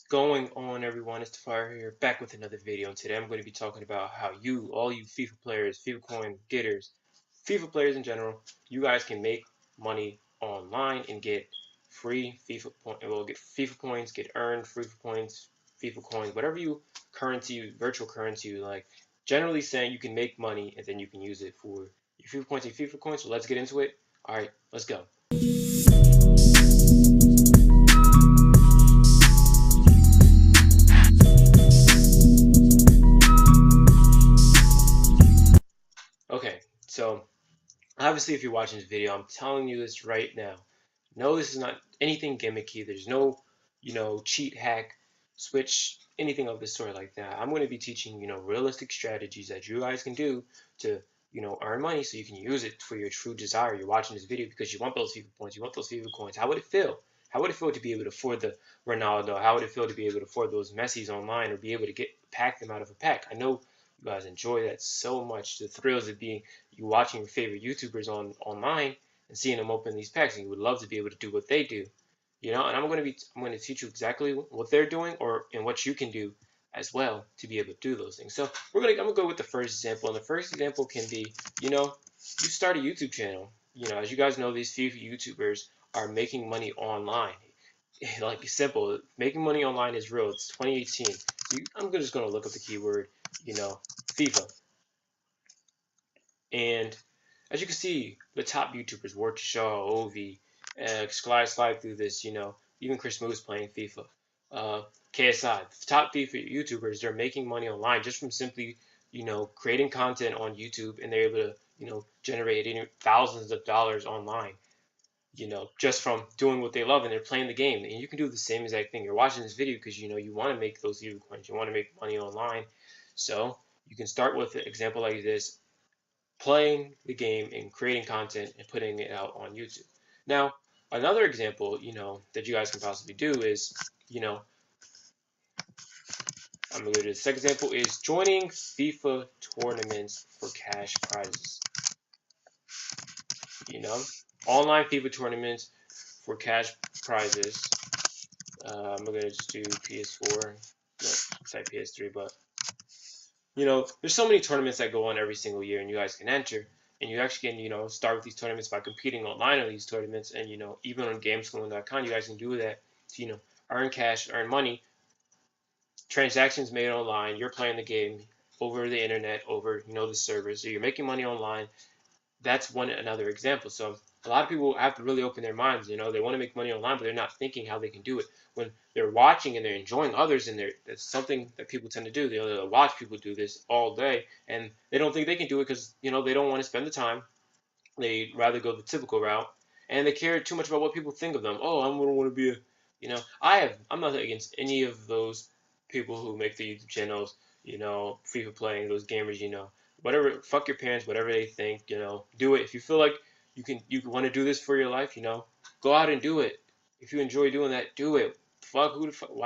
going on, everyone? It's Tafari here, back with another video. And today I'm going to be talking about how all you FIFA players, FIFA coin getters, FIFA players in general, you guys can make money online and get free FIFA points. Well, get FIFA points, get earned FIFA points, FIFA coins, whatever virtual currency you like. Generally saying you can make money and then you can use it for your FIFA points and FIFA coins. So let's get into it. All right, let's go. Okay, so obviously if you're watching this video, I'm telling you this right now. No, this is not anything gimmicky. There's no, cheat hack, switch, anything of the sort like that. I'm going to be teaching, realistic strategies that you guys can do to, earn money so you can use it for your true desire. You're watching this video because you want those FIFA points, you want those FIFA coins. How would it feel? How would it feel to be able to afford the Ronaldo? How would it feel to be able to afford those Messis online or be able to pack them out of a pack? I know you guys enjoy that so much. The thrills of you watching your favorite YouTubers online and seeing them open these packs, and you would love to be able to do what they do, and I'm going to teach you exactly what they're doing and what you can do as well to be able to do those things. So I'm gonna go with the first example, and the first example can be, you start a YouTube channel. As you guys know, these FIFA YouTubers are making money online. Like, simple, making money online is real. It's 2018. So I'm just gonna look up the keyword, FIFA, and as you can see, the top YouTubers, War Shaw, Ovi, slide through this, even Chris Moose playing FIFA, KSI, the top FIFA YouTubers, they're making money online just from simply, creating content on YouTube, and they're able to, generate thousands of dollars online, just from doing what they love, and they're playing the game. And you can do the same exact thing. You're watching this video because, you want to make those YouTube coins, you want to make money online. So you can start with an example like this, playing the game and creating content and putting it out on YouTube. Now, another example, that you guys can possibly do is, I'm going to do the second example is joining FIFA tournaments for cash prizes. Online FIFA tournaments for cash prizes. I'm going to just do PS4, type PS3, but there's so many tournaments that go on every single year, and you guys can enter. And you actually can, start with these tournaments by competing online on these tournaments. And, even on gameschool.com, you guys can do that to, earn cash, earn money. Transactions made online. You're playing the game over the internet, over, the servers. So you're making money online. That's another example. So a lot of people have to really open their minds. They want to make money online, but they're not thinking how they can do it. When they're watching and they're enjoying others, and that's something that people tend to do. They'll watch people do this all day, and they don't think they can do it because they don't want to spend the time. They'd rather go the typical route, and they care too much about what people think of them. Oh, I'm gonna want to be I'm not against any of those people who make the YouTube channels. FIFA playing, those gamers. Whatever, fuck your parents, whatever they think, do it. If you feel like you want to do this for your life, go out and do it. If you enjoy doing that, do it. Why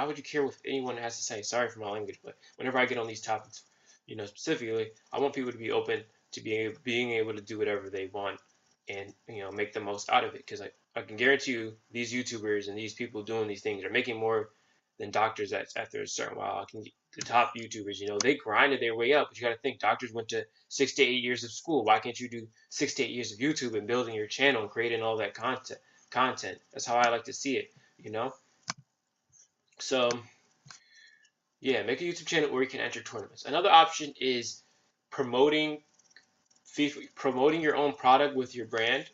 would you care what anyone has to say? Sorry for my language, but whenever I get on these topics, specifically, I want people to be open to being able to do whatever they want and, make the most out of it. Because I can guarantee you, these YouTubers and these people doing these things are making more than doctors after a certain while. The top YouTubers, they grinded their way up, but you got to think doctors went to 6 to 8 years of school. Why can't you do 6 to 8 years of YouTube and building your channel and creating all that content? That's how I like to see it, So, yeah, make a YouTube channel where you can enter tournaments. Another option is promoting your own product with your brand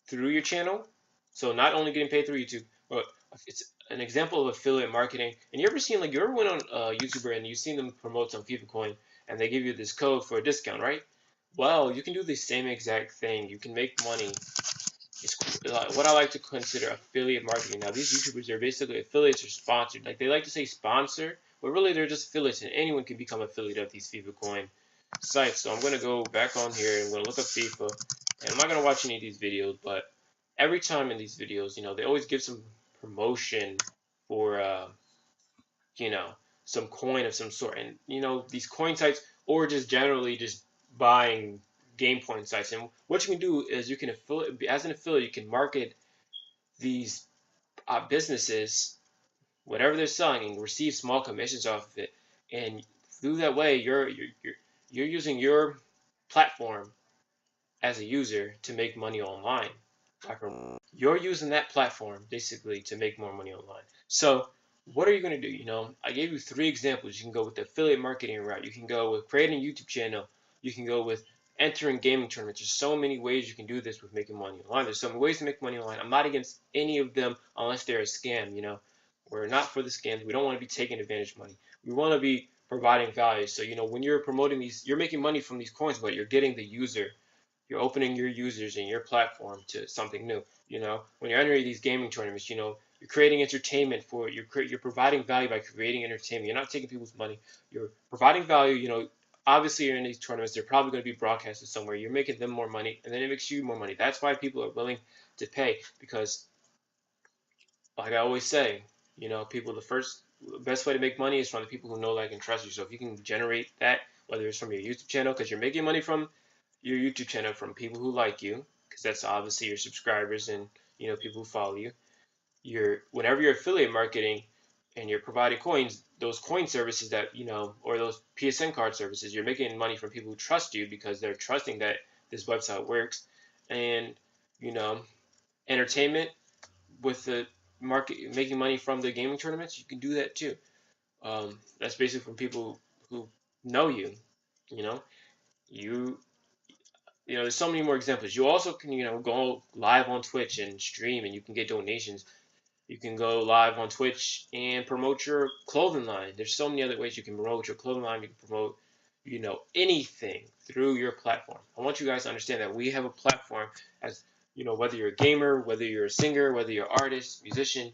through your channel. So not only getting paid through YouTube, but it's an example of affiliate marketing. And you ever went on a YouTuber and you've seen them promote some FIFA coin and they give you this code for a discount, right? Well, you can do the same exact thing. You can make money. It's what I like to consider affiliate marketing. Now, these YouTubers are basically affiliates or sponsored. Like, they like to say sponsor, but really they're just affiliates, and anyone can become affiliate of these FIFA coin sites. So I'm going to go back on here and I'm going to look up FIFA, and I'm not going to watch any of these videos, but every time in these videos, they always give some promotion for, some coin of some sort. And, these coin sites, or just generally just buying game point sites. And what you can do is as an affiliate, you can market these businesses whatever they're selling and receive small commissions off of it. And through that way, you're using your platform as a user to make money online. You're using that platform basically to make more money online. So what are you going to do? You know, I gave you 3 examples. You can go with the affiliate marketing route. You can go with creating a YouTube channel. You can go with entering gaming tournaments. There's so many ways you can do this with making money online. There's so many ways to make money online. I'm not against any of them unless they're a scam. You know, we're not for the scams. We don't want to be taking advantage of money. We want to be providing value. So, you know, when you're promoting these, you're making money from these coins, but you're getting the user. You're opening your users and your platform to something new. You know, when you're entering these gaming tournaments, you know, you're creating entertainment for you're providing value by creating entertainment. You're not taking people's money. You're providing value. You know, obviously you're in these tournaments. They're probably going to be broadcasted somewhere. You're making them more money, and then it makes you more money. That's why people are willing to pay because, like I always say, you know, best way to make money is from the people who know, like, and trust you. So if you can generate that, whether it's from your YouTube channel, because you're making money from your YouTube channel from people who like you, because that's obviously your subscribers and, you know, people who follow you. Whenever you're affiliate marketing and you're providing coins, those coin services that, you know, or those PSN card services, you're making money from people who trust you because they're trusting that this website works. And, you know, entertainment with the market, making money from the gaming tournaments, you can do that too. That's basically from people who know you. You know, you you know, there's so many more examples. You also can, you know, go live on Twitch and stream, and you can get donations. You can go live on Twitch and promote your clothing line. There's so many other ways you can promote your clothing line. You can promote, you know, anything through your platform. I want you guys to understand that we have a platform as, you know, whether you're a gamer, whether you're a singer, whether you're an artist, musician,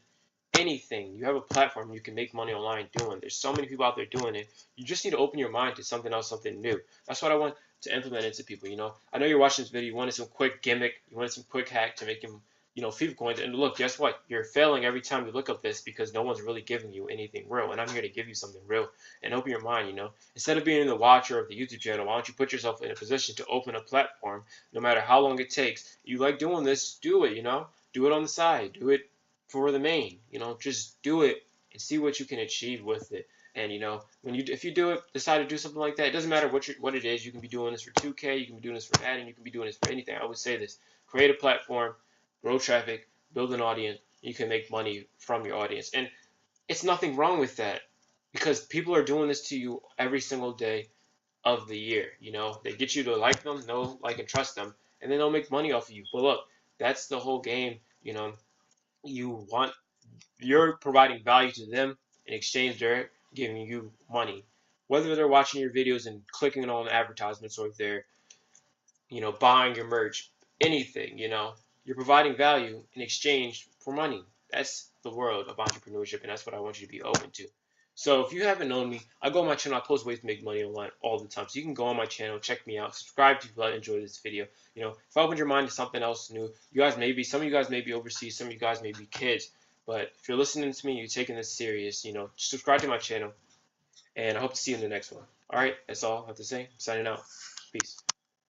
anything. You have a platform you can make money online doing. There's so many people out there doing it. You just need to open your mind to something else, something new. That's what I want to implement into people. You know, I know you're watching this video. You wanted some quick gimmick. You wanted some quick hack to make him, you know, FIFA coins. And look, guess what? You're failing every time you look up this because no one's really giving you anything real. And I'm here to give you something real and open your mind. You know, instead of being the watcher of the YouTube channel, why don't you put yourself in a position to open a platform, no matter how long it takes. You like doing this, do it. You know, do it on the side. Do it for the main, you know, just do it and see what you can achieve with it. And, you know, if you do it, decide to do something like that, it doesn't matter what it is. You can be doing this for 2K, you can be doing this for adding, you can be doing this for anything. I always say this: create a platform, grow traffic, build an audience. You can make money from your audience, and it's nothing wrong with that because people are doing this to you every single day of the year. You know, they get you to like them, know, like, and trust them, and then they'll make money off of you. But look, that's the whole game. You know, you're providing value to them in exchange they're giving you money, whether they're watching your videos and clicking on advertisements or if they're, you know, buying your merch, anything. You know, you're providing value in exchange for money. That's the world of entrepreneurship, and that's what I want you to be open to. So if you haven't known me, I go on my channel. I post ways to make money online all the time. So you can go on my channel, check me out, subscribe if you enjoy this video. You know, if I opened your mind to something else new, some of you guys may be overseas, some of you guys may be kids. But if you're listening to me, you're taking this serious, you know, subscribe to my channel. And I hope to see you in the next one. All right, that's all I have to say. I'm signing out. Peace.